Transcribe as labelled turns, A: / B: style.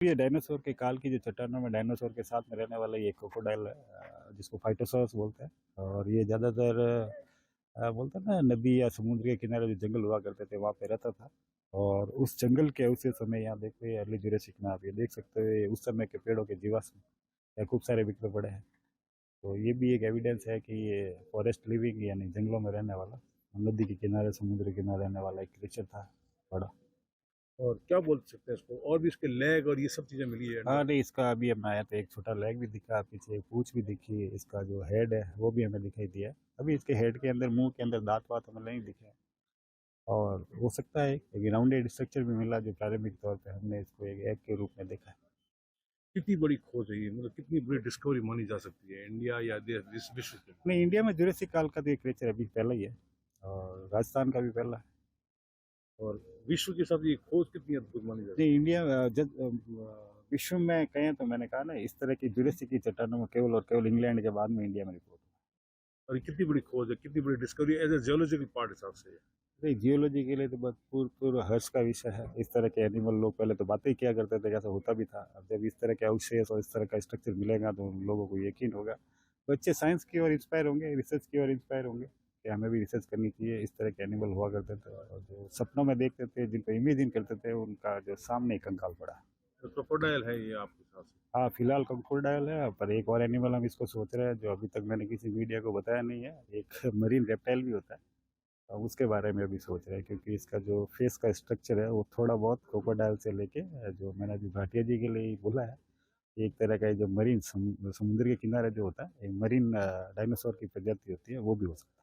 A: ये डायनासोर के काल की जो चट्टानों में डायनासोर के साथ में रहने वाला ये क्रोकोडाइल है, जिसको फाइटोसॉरस बोलते हैं। और ये ज़्यादातर बोलते हैं ना, नदी या समुद्र के किनारे जो जंगल हुआ करते थे वहाँ पे रहता था। और उस जंगल के अवशेष हमें यहाँ देखते हैं अर्ली जुरासिक में, आप ये देख सकते हो उस समय के पेड़ों के जीवाश्म या खूब सारे बिखरे पड़े हैं। तो ये भी एक एविडेंस है कि ये फॉरेस्ट लिविंग यानी जंगलों में रहने वाला, नदी के किनारे समुद्र के किनारे रहने वाला एक क्रिएचर था बड़ा।
B: और क्या बोल सकते हैं इसको, और भी इसके लेग और ये सब चीजें मिली है अंदर
A: हाँ
B: से?
A: नहीं, इसका अभी हम आया तो एक छोटा लेग भी दिखा, पीछे एक पूंछ भी दिखी, इसका जो हेड है वो भी हमें दिखाई दिया। अभी इसके हेड के अंदर, मुंह के अंदर दांत वात हमें नहीं दिखे। और हो सकता है एक राउंडेड स्ट्रक्चर भी मिला, जो प्रारंभिक तौर पे हमने इसको एक एग के रूप में देखा है।
B: कितनी बड़ी खोज है ये, मतलब कितनी बड़ी डिस्कवरी मानी जा सकती है इंडिया या देश विश्व के?
A: नहीं, इंडिया में जुरासिक काल का तो ये क्रिएचर अभी पहला ही है, और राजस्थान का भी पहला है।
B: और विश्व के साथ ये खोज कितनी अद्भुत मानी जा
A: नहीं,
B: सकती
A: इंडिया विश्व में कहें तो मैंने कहा ना, इस तरह की जुरासिक की चट्टानों में केवल और केवल इंग्लैंड के बाद में इंडिया में रिपोर्ट।
B: है? और ये कितनी बड़ी खोज है, कितनी बड़ी discovery as a geological part हिसाब से है?
A: नहीं, जियोलॉजी के लिए तो बहुत पूर्व हर्ष का विषय है। इस तरह के एनिमल लोग पहले तो बातें ही किया करते थे, जैसा होता भी था। अब जब इस तरह के अवशेष और इस तरह का स्ट्रक्चर मिलेगा तो उन लोगों को यकीन होगा। बच्चे साइंस की ओर इंस्पायर होंगे, रिसर्च की ओर इंस्पायर होंगे कि हमें भी रिसर्च करनी चाहिए। इस तरह के एनिमल हुआ करते थे और जो सपनों में देखते थे, जिनको इमेजिन करते थे, उनका जो सामने ही कंकाल पड़ा।
B: तो क्रोकोडाइल है ये आपके हिसाब से?
A: हाँ, फिलहाल क्रोकोडाइल है, पर एक और एनिमल हम इसको सोच रहे हैं जो अभी तक मैंने किसी मीडिया को बताया नहीं है। एक मरीन रेप्टाइल भी होता है, अब उसके बारे में अभी सोच रहे हैं, क्योंकि इसका जो फेस का स्ट्रक्चर है वो थोड़ा बहुत क्रोकोडाइल से लेके, जो मैंने अभी भाटिया जी के लिए ही बोला है, एक तरह का जो मरीन समुद्र के किनारे जो होता है, एक मरीन डायनासोर की प्रजाति होती है, वो भी हो सकता है।